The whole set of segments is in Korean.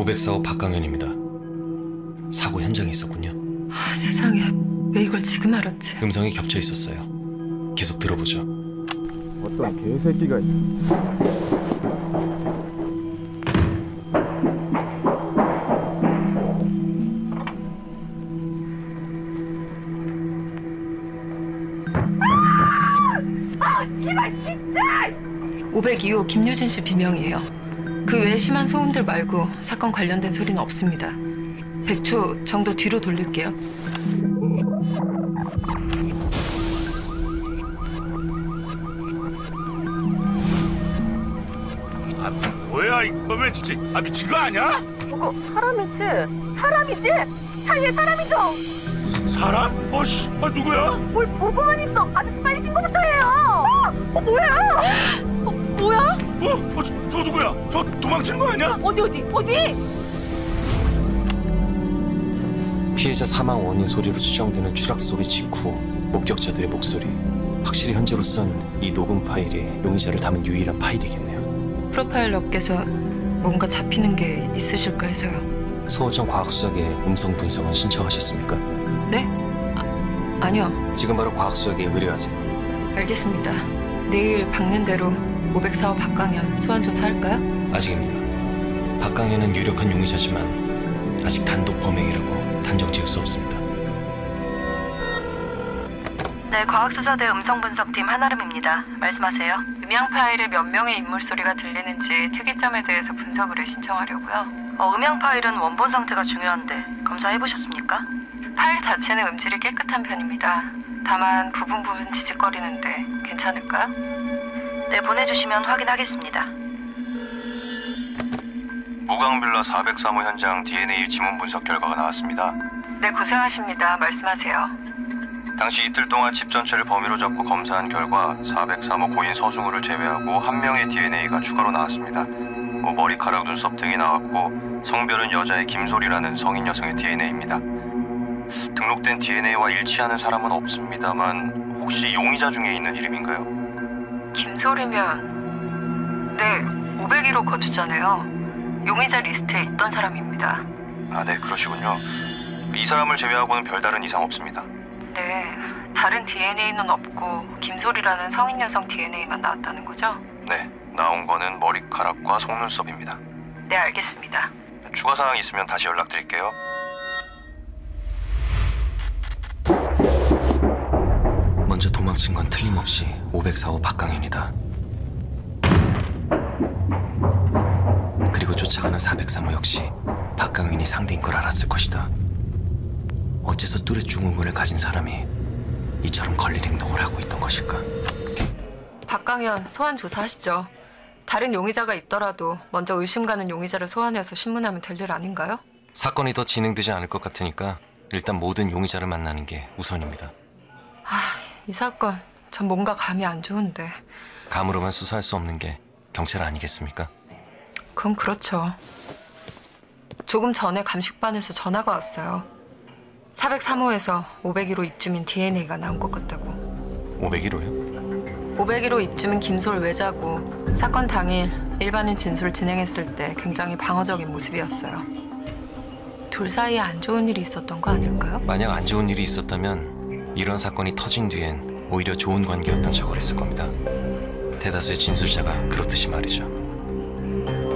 504호 박강현입니다. 사고 현장에 있었군요. 아, 세상에. 왜 이걸 지금 알았지? 음성이 겹쳐 있었어요. 계속 들어보죠. 어떤 개새끼가 제발 진짜! 502호 김유진 씨 비명이에요. 그 외에 심한 소음들 말고 사건 관련된 소리는 없습니다. 100초 정도 뒤로 돌릴게요. 아, 뭐야 이거면 진짜 미친 거 아니야? 저거 사람이지? 사람이지? 차에 사람이죠? 사람? 어씨, 누구야? 뭘 보고만 있어? 아저씨 빨리 신고부터 해요. 뭐야? 뭐야? 저 누구야? 저 도망치는 거 아니야? 어디? 피해자 사망 원인 소리로 추정되는 추락 소리 직후 목격자들의 목소리. 확실히 현재로선 이 녹음 파일이 용의자를 담은 유일한 파일이겠네요. 프로파일러께서 뭔가 잡히는 게 있으실까 해서요. 소호정 과학수사계 음성 분석은 신청하셨습니까? 네? 아니요. 지금 바로 과학수사계에 의뢰하세요. 알겠습니다. 내일 박는 대로 504호 박강현 소환 조사할까요? 아직입니다. 박강현은 유력한 용의자지만 아직 단독 범행이라고 단정 지을 수 없습니다. 네, 과학수사대 음성분석팀 한아름입니다. 말씀하세요. 음향 파일에 몇 명의 인물 소리가 들리는지 특이점에 대해서 분석을 신청하려고요. 음향 파일은 원본 상태가 중요한데 검사해보셨습니까? 파일 자체는 음질이 깨끗한 편입니다. 다만 부분 지직거리는데 괜찮을까요? 네, 보내주시면 확인하겠습니다. 무광빌라 403호 현장 DNA 지문 분석 결과가 나왔습니다. 네, 고생하십니다. 말씀하세요. 당시 이틀 동안 집 전체를 범위로 잡고 검사한 결과 403호 고인 서승우를 제외하고 한 명의 DNA가 추가로 나왔습니다. 머리카락, 눈썹 등이 나왔고 성별은 여자의 김소리라는 성인 여성의 DNA입니다. 등록된 DNA와 일치하는 사람은 없습니다만 혹시 용의자 중에 있는 이름인가요? 김소리면 네, 501호 거주자네요. 용의자 리스트에 있던 사람입니다. 아, 네, 그러시군요. 이 사람을 제외하고는 별다른 이상 없습니다. 네, 다른 DNA는 없고 김소리라는 성인 여성 DNA만 나왔다는 거죠? 네, 나온 거는 머리카락과 속눈썹입니다. 네, 알겠습니다. 추가 사항 있으면 다시 연락드릴게요. 먼저 도망친 건 틀림없이 504호 박강현이다. 그리고 쫓아가는 403호 역시 박강현이 상대인 걸 알았을 것이다. 어째서 뚜렷 중후군을 가진 사람이 이처럼 걸릴 행동을 하고 있던 것일까? 박강현 소환 조사하시죠. 다른 용의자가 있더라도 먼저 의심 가는 용의자를 소환해서 신문하면 될 일 아닌가요? 사건이 더 진행되지 않을 것 같으니까 일단 모든 용의자를 만나는 게 우선입니다. 이 사건 전 뭔가 감이 안 좋은데. 감으로만 수사할 수 없는 게 경찰 아니겠습니까? 그건 그렇죠. 조금 전에 감식반에서 전화가 왔어요. 403호에서 501호 입주민 DNA가 나온 것 같다고. 501호요? 501호 입주민 김솔 외자고 사건 당일 일반인 진술 진행했을 때 굉장히 방어적인 모습이었어요. 둘 사이에 안 좋은 일이 있었던 거 아닐까요? 만약 안 좋은 일이 있었다면 이런 사건이 터진 뒤엔 오히려 좋은 관계였던 척을 했을 겁니다. 대다수의 진술자가 그렇듯이 말이죠.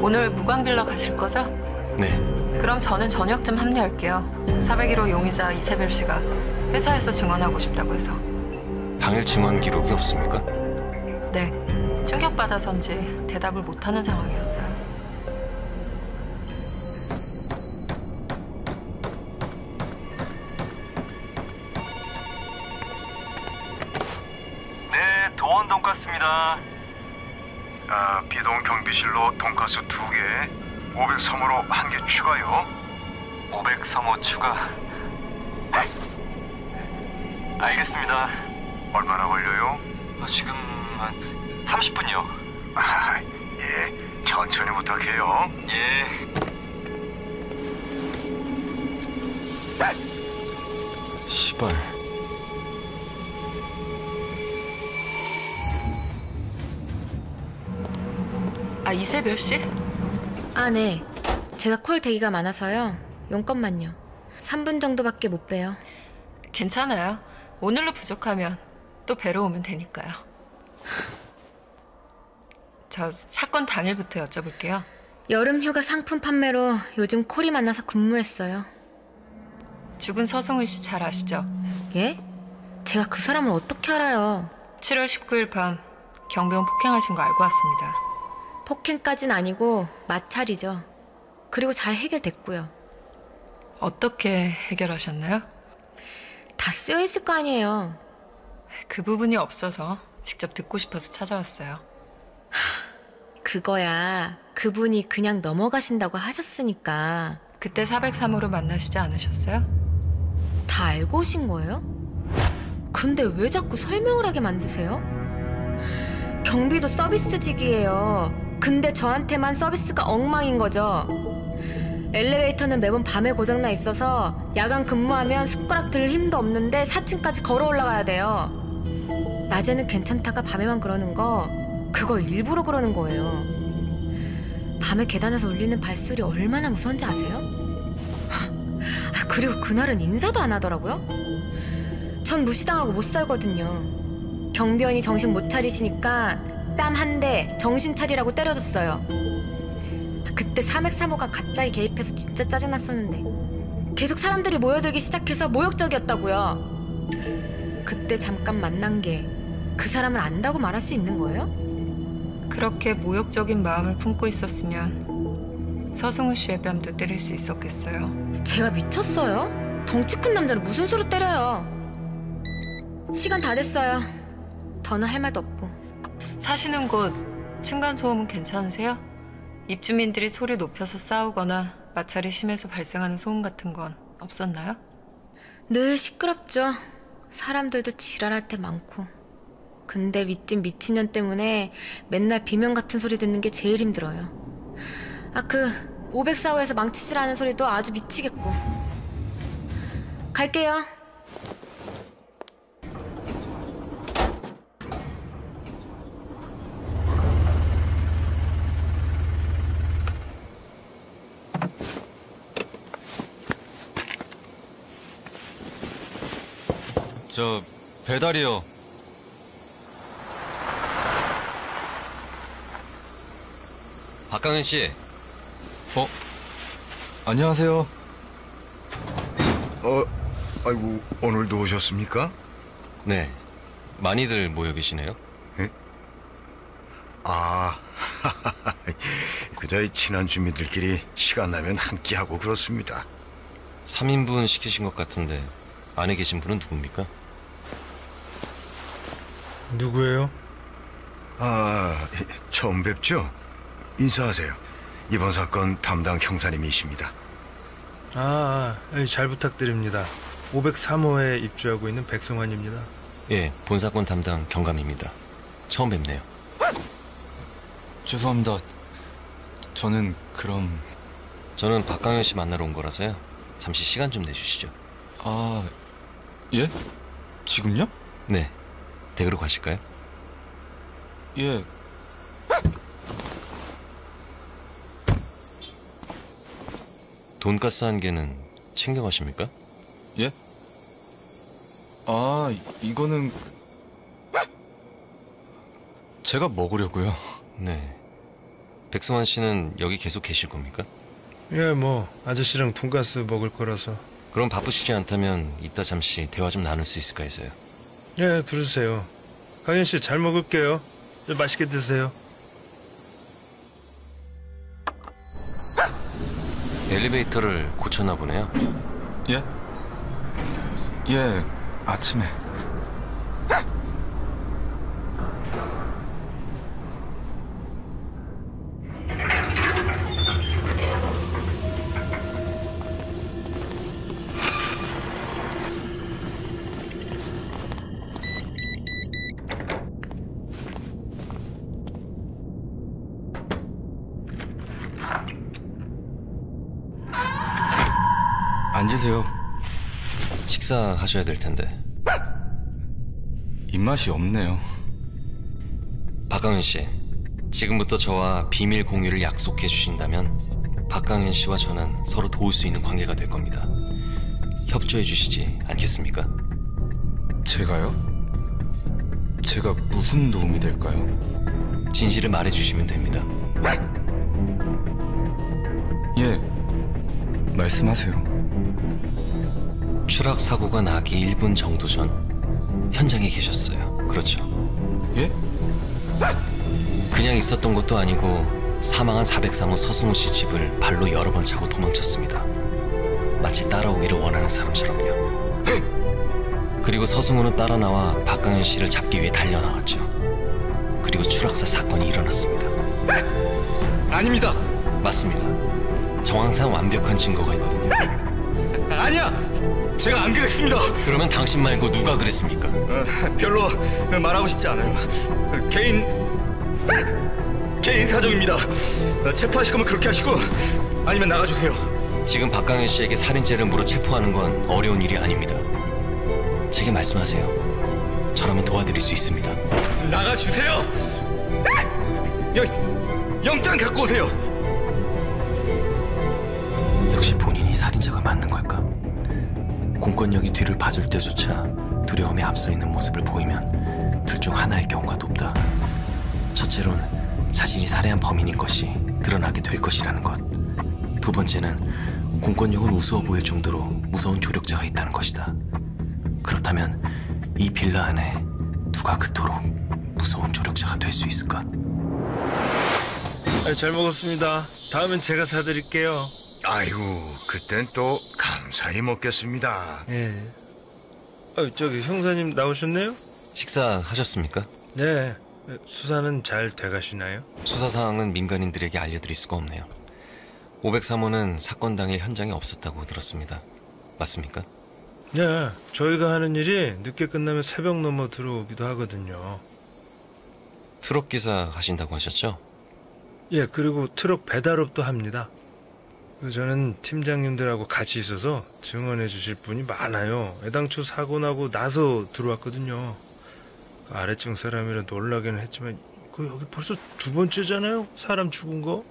오늘 무광빌라 가실 거죠? 네. 그럼 저는 저녁쯤 합류할게요. 401호 용의자 이세별 씨가 회사에서 증언하고 싶다고 해서. 당일 증언 기록이 없습니까? 네, 충격받아서인지 대답을 못하는 상황이었어요. 네, 도원 돈가스입니다. 비동 경비실로 돈가스 2개, 503호로 1개 추가요. 503호 추가. 알겠습니다. 얼마나 걸려요? 지금 한 30분이요. 예, 천천히 부탁해요. 예. 시발. 이세별 씨? 네. 제가 콜 대기가 많아서요. 용건만요. 3분 정도밖에 못 빼요. 괜찮아요. 오늘로 부족하면 또 뵈러 오면 되니까요. 저 사건 당일부터 여쭤볼게요. 여름휴가 상품 판매로 요즘 콜이 많아서 근무했어요. 죽은 서승훈 씨 잘 아시죠? 예? 제가 그 사람을 어떻게 알아요? 7월 19일 밤 경비원 폭행하신 거 알고 왔습니다. 폭행까진 아니고 마찰이죠. 그리고 잘 해결됐고요. 어떻게 해결하셨나요? 다 쓰여있을 거 아니에요. 그 부분이 없어서 직접 듣고 싶어서 찾아왔어요. 그거야 그분이 그냥 넘어가신다고 하셨으니까. 그때 403호로 만나시지 않으셨어요? 다 알고 오신 거예요? 근데 왜 자꾸 설명을 하게 만드세요? 경비도 서비스직이에요. 근데 저한테만 서비스가 엉망인 거죠. 엘리베이터는 매번 밤에 고장나 있어서 야간 근무하면 숟가락 들 힘도 없는데 4층까지 걸어 올라가야 돼요. 낮에는 괜찮다가 밤에만 그러는 거, 그거 일부러 그러는 거예요. 밤에 계단에서 울리는 발소리 얼마나 무서운지 아세요? 그리고 그날은 인사도 안 하더라고요. 전 무시당하고 못 살거든요. 경비원이 정신 못 차리시니까 뺨 한 대 정신 차리라고 때려줬어요. 그때 303호가 갑자기 개입해서 진짜 짜증났었는데 계속 사람들이 모여들기 시작해서 모욕적이었다고요. 그때 잠깐 만난 게 그 사람을 안다고 말할 수 있는 거예요? 그렇게 모욕적인 마음을 품고 있었으면 서승훈 씨의 뺨도 때릴 수 있었겠어요. 제가 미쳤어요? 덩치 큰 남자를 무슨 수로 때려요? 시간 다 됐어요. 더는 할 말도 없고. 사시는 곳 층간소음은 괜찮으세요? 입주민들이 소리 높여서 싸우거나 마찰이 심해서 발생하는 소음 같은 건 없었나요? 늘 시끄럽죠. 사람들도 지랄할 때 많고. 근데 윗집 미친년 때문에 맨날 비명 같은 소리 듣는 게 제일 힘들어요. 504호에서 망치질하는 소리도 아주 미치겠고. 갈게요. 저 배달이요. 박강현 씨. 안녕하세요. 아이고, 오늘도 오셨습니까? 네. 많이들 모여 계시네요. 그저 친한 주민들끼리 시간 나면 함께하고 그렇습니다. 3인분 시키신 것 같은데 안에 계신 분은 누굽니까? 누구예요? 처음 뵙죠? 인사하세요. 이번 사건 담당 형사님이십니다. 잘 부탁드립니다. 503호에 입주하고 있는 백승환입니다. 예, 본사건 담당 경감입니다. 처음 뵙네요. 죄송합니다. 저는 그럼... 저는 박강현 씨 만나러 온 거라서요. 잠시 시간 좀 내주시죠. 예? 지금요? 네. 댁으로 가실까요? 예. 돈가스 한 개는 챙겨가십니까? 예? 이거는 제가 먹으려고요. 네. 백승환 씨는 여기 계속 계실 겁니까? 예, 아저씨랑 돈가스 먹을 거라서. 그럼 바쁘시지 않다면 이따 잠시 대화 좀 나눌 수 있을까 해서요. 예, 부르세요. 강현 씨 잘 먹을게요. 맛있게 드세요. 엘리베이터를 고쳤나 보네요. 예? 예, 아침에. 앉으세요. 식사하셔야 될 텐데. 입맛이 없네요. 박강현 씨, 지금부터 저와 비밀 공유를 약속해 주신다면 박강현 씨와 저는 서로 도울 수 있는 관계가 될 겁니다. 협조해 주시지 않겠습니까? 제가요? 제가 무슨 도움이 될까요? 진실을 말해 주시면 됩니다. 예, 말씀하세요. 추락 사고가 나기 1분 정도 전 현장에 계셨어요. 그렇죠? 예? 그냥 있었던 것도 아니고 사망한 403호 서승우 씨 집을 발로 여러 번 차고 도망쳤습니다. 마치 따라오기를 원하는 사람처럼요. 그리고 서승우는 따라 나와 박강현 씨를 잡기 위해 달려나왔죠. 그리고 추락사 사건이 일어났습니다. 아닙니다. 맞습니다. 정황상 완벽한 증거가 있거든요. 아니야! 제가 안 그랬습니다. 그러면 당신 말고 누가 그랬습니까? 별로 말하고 싶지 않아요. 개인 사정입니다. 체포하실 거면 그렇게 하시고 아니면 나가주세요. 지금 박강현 씨에게 살인죄를 물어 체포하는 건 어려운 일이 아닙니다. 제게 말씀하세요. 저라면 도와드릴 수 있습니다. 나가주세요. 영장 갖고 오세요. 역시 본인이 살인자가 맞는 걸까? 공권력이 뒤를 봐줄 때조차 두려움에 앞서 있는 모습을 보이면 둘 중 하나의 경우가 높다. 첫째론 자신이 살해한 범인인 것이 드러나게 될 것이라는 것. 두 번째는 공권력은 우스워 보일 정도로 무서운 조력자가 있다는 것이다. 그렇다면 이 빌라 안에 누가 그토록 무서운 조력자가 될 수 있을까? 잘 먹었습니다. 다음엔 제가 사드릴게요. 아이고, 그땐 또 감사히 먹겠습니다. 예. 저기 형사님 나오셨네요? 식사하셨습니까? 네. 수사는 잘 돼가시나요? 수사 사항은 민간인들에게 알려드릴 수가 없네요. 503호는 사건 당일 현장에 없었다고 들었습니다. 맞습니까? 네. 저희가 하는 일이 늦게 끝나면 새벽 넘어 들어오기도 하거든요. 트럭 기사 하신다고 하셨죠? 예, 그리고 트럭 배달업도 합니다. 저는 팀장님들하고 같이 있어서 증언해 주실 분이 많아요. 애당초 사고 나고 나서 들어왔거든요. 아래층 사람이라 놀라기는 했지만 여기 벌써 두 번째잖아요? 사람 죽은 거?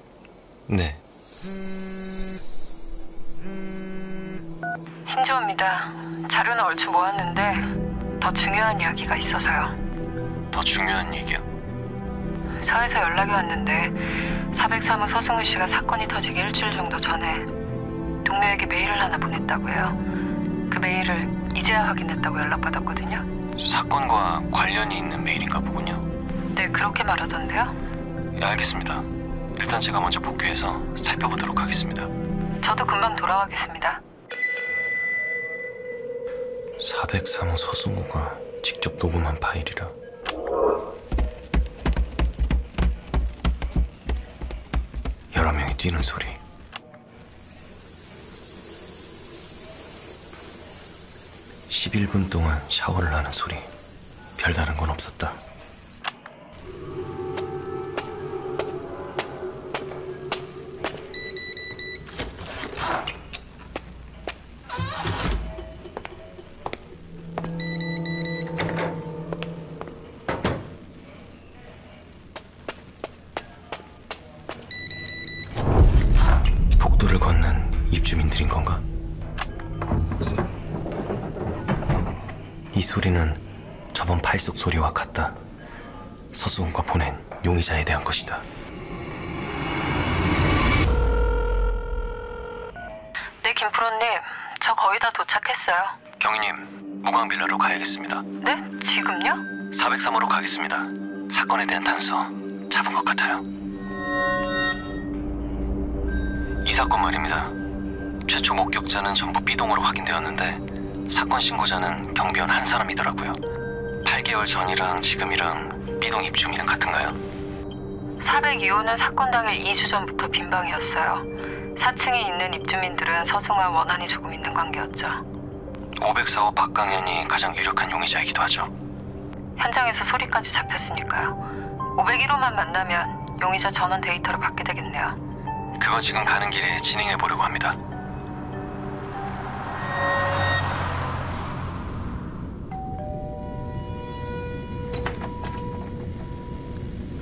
네. 신조입니다. 자료는 얼추 모았는데 더 중요한 이야기가 있어서요. 더 중요한 얘기요? 서에서 연락이 왔는데 403호 서승우 씨가 사건이 터지기 일주일 정도 전에 동료에게 메일을 하나 보냈다고 해요. 그 메일을 이제야 확인했다고 연락받았거든요. 사건과 관련이 있는 메일인가 보군요. 네, 그렇게 말하던데요. 예, 알겠습니다. 일단 제가 먼저 복귀해서 살펴보도록 하겠습니다. 저도 금방 돌아가겠습니다. 403호 서승우가 직접 녹음한 파일이라. 여러 명이 뛰는 소리. (11분) 동안 샤워를 하는 소리. 별다른 건 없었다. 복도를 걷는 입주민들인 건가? 이 소리는 저번 파일 속 소리와 같다. 서승우가 보낸 용의자에 대한 것이다. 네, 김프로님. 저 거의 다 도착했어요. 경위님, 무광빌라로 가야겠습니다. 네? 지금요? 403호로 가겠습니다. 사건에 대한 단서 잡은 것 같아요. 이 사건 말입니다. 최초 목격자는 전부 B동으로 확인되었는데 사건 신고자는 경비원 한 사람이더라고요. 8개월 전이랑 지금이랑 B동 입주민은 같은가요? 402호는 사건 당일 2주 전부터 빈방이었어요. 4층에 있는 입주민들은 서승우와 원한이 조금 있는 관계였죠. 504호 박강현이 가장 유력한 용의자이기도 하죠. 현장에서 소리까지 잡혔으니까요. 501호만 만나면 용의자 전원 데이터를 받게 되겠네요. 그거 지금 가는 길에 진행해 보려고 합니다.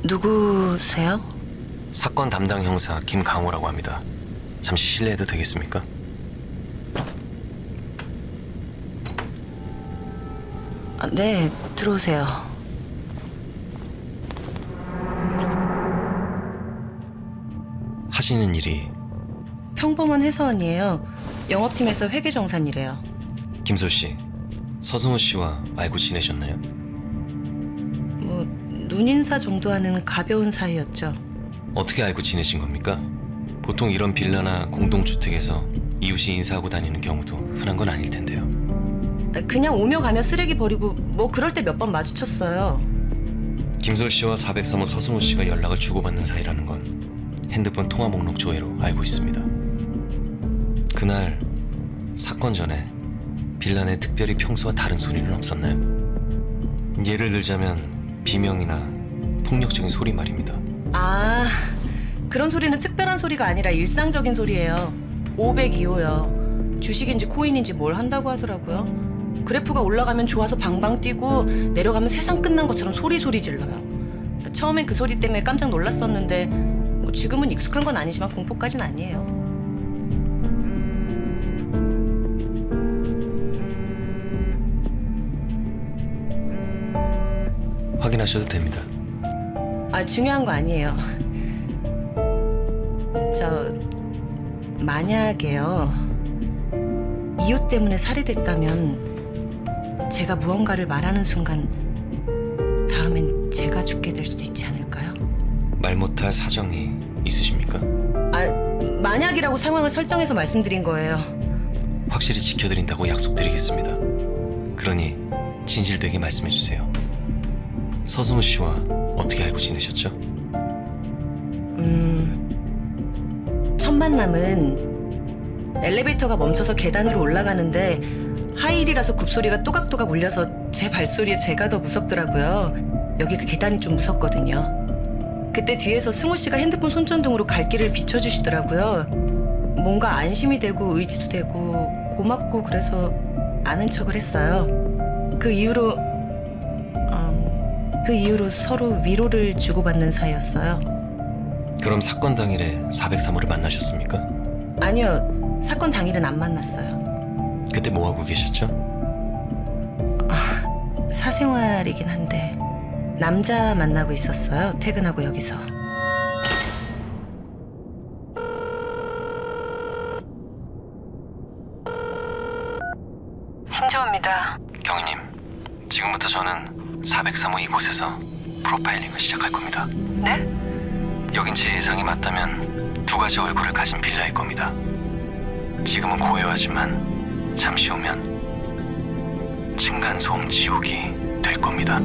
누구세요? 사건 담당 형사 김강호라고 합니다. 잠시 실례해도 되겠습니까? 네, 들어오세요. 하시는 일이 평범한 회사원이에요. 영업팀에서 회계정산이래요. 김소 씨, 서승우 씨와 알고 지내셨나요? 뭐 눈인사 정도 하는 가벼운 사이였죠. 어떻게 알고 지내신 겁니까? 보통 이런 빌라나 공동주택에서 이웃이 인사하고 다니는 경우도 흔한 건 아닐 텐데요. 그냥 오며 가며 쓰레기 버리고 뭐 그럴 때 몇 번 마주쳤어요. 김솔 씨와 403호 서승우 씨가 연락을 주고받는 사이라는 건 핸드폰 통화 목록 조회로 알고 있습니다. 그날 사건 전에 빌라 내 특별히 평소와 다른 소리는 없었나요? 예를 들자면 비명이나 폭력적인 소리 말입니다. 아, 그런 소리는 특별한 소리가 아니라 일상적인 소리예요. 502호요. 주식인지 코인인지 뭘 한다고 하더라고요. 그래프가 올라가면 좋아서 방방 뛰고 내려가면 세상 끝난 것처럼 소리 질러요. 처음엔 그 소리 때문에 깜짝 놀랐었는데 뭐 지금은 익숙한 건 아니지만 공포까진 아니에요. 확인하셔도 됩니다. 중요한 거 아니에요. 만약에요. 이웃 때문에 살해됐다면 제가 무언가를 말하는 순간 다음엔 제가 죽게 될 수도 있지 않을까요? 말 못할 사정이 있으십니까? 만약이라고 상황을 설정해서 말씀드린 거예요. 확실히 지켜드린다고 약속드리겠습니다. 그러니 진실되게 말씀해 주세요. 서승우 씨와 어떻게 알고 지내셨죠? 첫 만남은 엘리베이터가 멈춰서 계단으로 올라가는데 하이힐이라서 굽소리가 또각또각 울려서 제 발소리에 제가 더 무섭더라고요. 여기 그 계단이 좀 무섭거든요. 그때 뒤에서 승우 씨가 핸드폰 손전등으로 갈 길을 비춰주시더라고요. 뭔가 안심이 되고 의지도 되고 고맙고 그래서 아는 척을 했어요. 그 이후로 서로 위로를 주고받는 사이였어요. 그럼 사건 당일에 403호를 만나셨습니까? 아니요, 사건 당일은 안 만났어요. 그때 뭐 하고 계셨죠? 사생활이긴 한데 남자 만나고 있었어요. 퇴근하고 여기서. 신조입니다. 경위님, 지금부터 저는 403호 이곳에서 프로파일링을 시작할 겁니다. 네? 여긴 제 예상이 맞다면 두 가지 얼굴을 가진 빌라일 겁니다. 지금은 고요하지만 잠시 후면 층간소음 지옥이 될 겁니다.